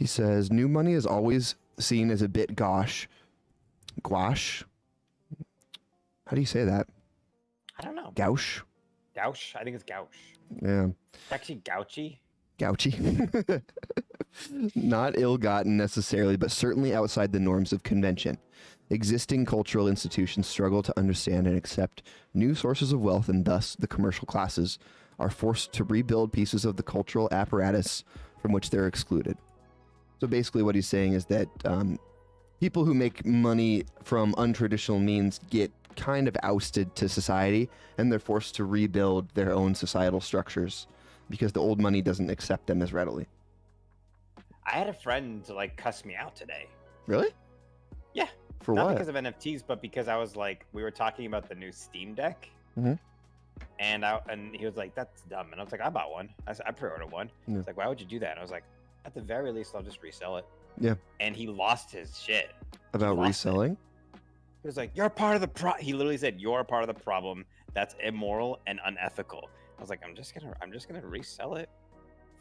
He says, new money is always seen as a bit gauche. Gouache? How do you say that? I don't know. Gouache? Gouache? I think it's gouache. Yeah. It's actually gouchy. Gouchy. Not ill-gotten necessarily, but certainly outside the norms of convention. Existing cultural institutions struggle to understand and accept new sources of wealth, and thus the commercial classes are forced to rebuild pieces of the cultural apparatus from which they're excluded. So basically what he's saying is that people who make money from untraditional means get kind of ousted to society, and they're forced to rebuild their own societal structures because the old money doesn't accept them as readily. I had a friend like cuss me out today. Really? Yeah. For Not what? because of NFTs, but because I was like, we were talking about the new Steam Deck, Mhm. and he was like, "That's dumb," and I was like, "I bought one. I pre-ordered one." Yeah. He's like, "Why would you do that?" And I was like, "At the very least, I'll just resell it." Yeah. And he lost his shit. About lost reselling? He was like, "You're part of the He literally said, "You're a part of the problem. That's immoral and unethical." I was like, I'm just gonna resell it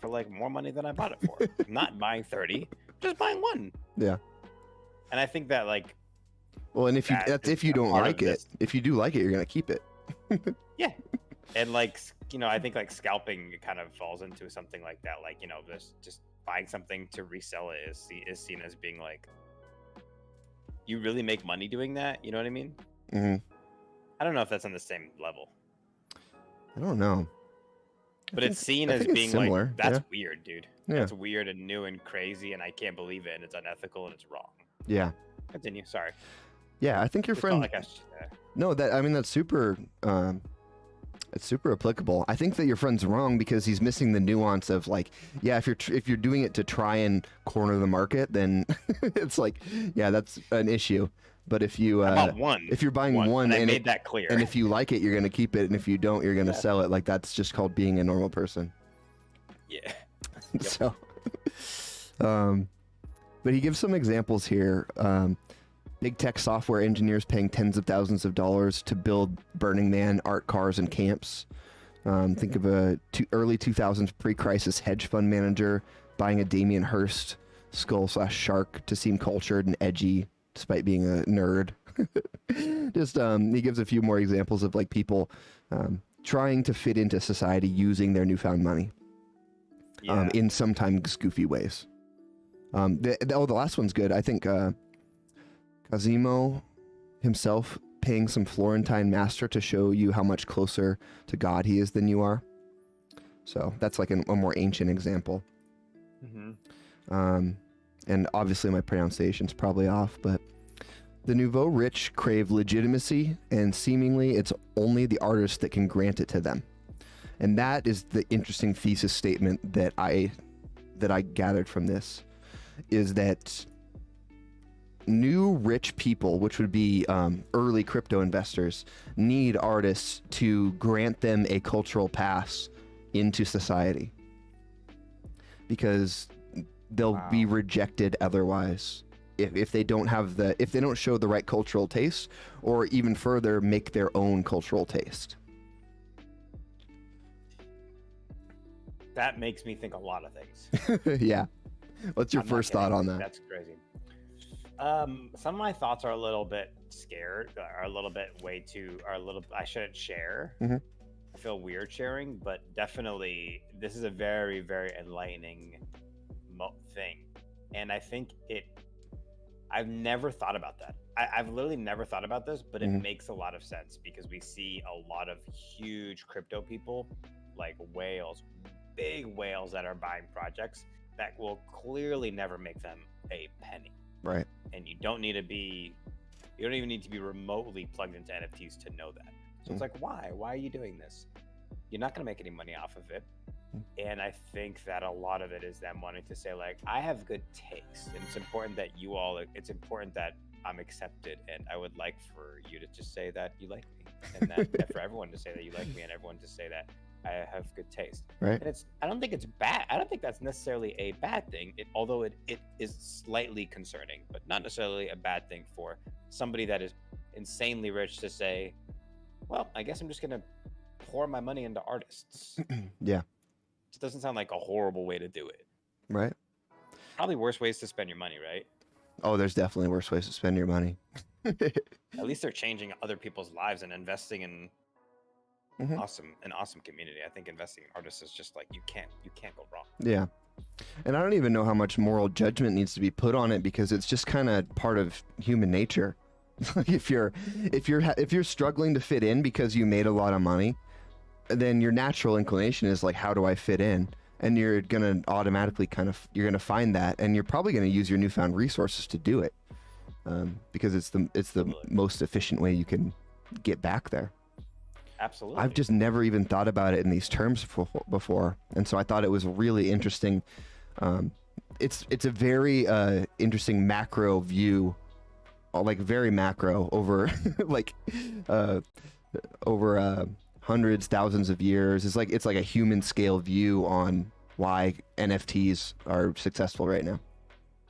for like more money than I bought it for. I'm not buying 30, just buying one. Yeah. And I think that like, Well, and if you if you don't like it, if you do like it, you're gonna keep it. Yeah. And like, I think like scalping kind of falls into something like that. Like, just buying something to resell it is seen as being like, you really make money doing that. You know what I mean? Mm-hmm. I don't know if that's on the same level. I don't know. But it's seen as being similar. Like, that's weird, dude. Yeah. That's weird and new and crazy, and I can't believe it, and it's unethical and it's wrong. Yeah. Continue. Sorry. Yeah, I think your friend. Like no, that's super. It's super applicable. I think that your friend's wrong because he's missing the nuance of like, yeah, if you're doing it to try and corner the market, then it's like, yeah, that's an issue. But if you if you're buying one and I made that clear, and if you like it, you're gonna keep it, and if you don't, you're gonna sell it. Like that's just called being a normal person. Yeah. So, but he gives some examples here. Big tech software engineers paying tens of thousands of dollars to build Burning Man art cars and camps. Think of a early 2000s pre-crisis hedge fund manager buying a Damien Hirst skull/shark to seem cultured and edgy despite being a nerd. Just he gives a few more examples of like people trying to fit into society using their newfound money in sometimes goofy ways. The last one's good. I think Cosimo himself paying some Florentine master to show you how much closer to God he is than you are. So that's like a more ancient example. Mm-hmm. And obviously my pronunciation's probably off, but the nouveau rich crave legitimacy, and seemingly it's only the artist that can grant it to them. And that is the interesting thesis statement that I gathered from this, is that new rich people, which would be early crypto investors, need artists to grant them a cultural pass into society, because they'll be rejected otherwise if they don't show the right cultural taste, or even further, make their own cultural taste. That makes me think a lot of things. Yeah. What's your first thought on that? That's crazy. Some of my thoughts are a little bit scared, I shouldn't share. Mm-hmm. I feel weird sharing, but definitely this is a very, very enlightening thing. And I think I've never thought about that. I've literally never thought about this, but it makes a lot of sense because we see a lot of huge crypto people, like whales, big whales that are buying projects that will clearly never make them a penny. Right. And you don't even need to be remotely plugged into NFTs to know that. So it's like, why are you doing this? You're not going to make any money off of it. And I think that a lot of it is them wanting to say like, I have good taste, and it's important that I'm accepted, and I would like for you to just say that you like me, and that for everyone to say that you like me, and everyone to say that I have good taste. Right. And I don't think it's bad. I don't think that's necessarily a bad thing, although it is slightly concerning, but not necessarily a bad thing for somebody that is insanely rich to say, well, I guess I'm just going to pour my money into artists. Yeah. It doesn't sound like a horrible way to do it. Right. probably worse ways to spend your money, right? Oh, there's definitely worse ways to spend your money. At least they're changing other people's lives and investing in Mhm. an awesome community. I think investing in artists is just like you can't go wrong. Yeah. And I don't even know how much moral judgment needs to be put on it because it's just kind of part of human nature. if you're struggling to fit in because you made a lot of money, then your natural inclination is like, how do I fit in? And you're gonna automatically you're gonna find that, and you're probably gonna use your newfound resources to do it, because it's the Absolutely. most efficient way you can get back there. Absolutely. I've just never even thought about it in these terms before, and so I thought it was really interesting. It's a very interesting macro view, like very macro over like over hundreds, thousands of years. It's like a human scale view on why NFTs are successful right now.